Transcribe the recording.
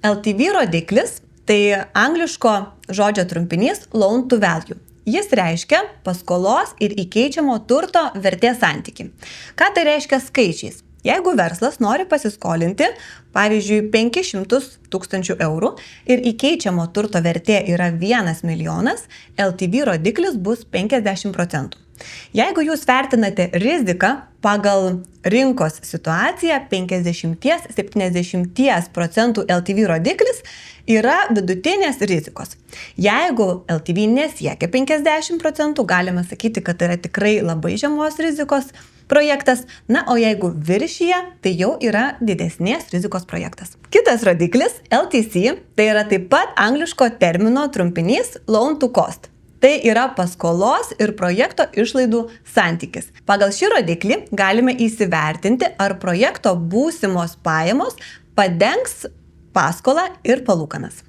LTV rodiklis tai angliško žodžio trumpinys loan to value. Jis reiškia paskolos ir įkeičiamo turto vertės santykį. Ką tai reiškia skaičiais? Jeigu verslas nori pasiskolinti, pavyzdžiui, 500 000 eurų ir įkeičiamo turto vertė yra 1 milijonas, LTV rodiklis bus 50%. Jeigu jūs vertinate riziką pagal rinkos situaciją, 50–70% LTV rodiklis yra vidutinės rizikos. Jeigu LTV nesiekia 50%, galime sakyti, kad tai yra tikrai labai žemos rizikos projektas, na, o jeigu viršyje, tai jau yra didesnės rizikos projektas. Kitas rodiklis, LTC, tai yra taip pat angliško termino trumpinys loan to cost. Tai yra paskolos ir projekto išlaidų santykis. Pagal šį rodiklį galime įsivertinti, ar projekto būsimos pajamos padengs paskolą ir palūkanas.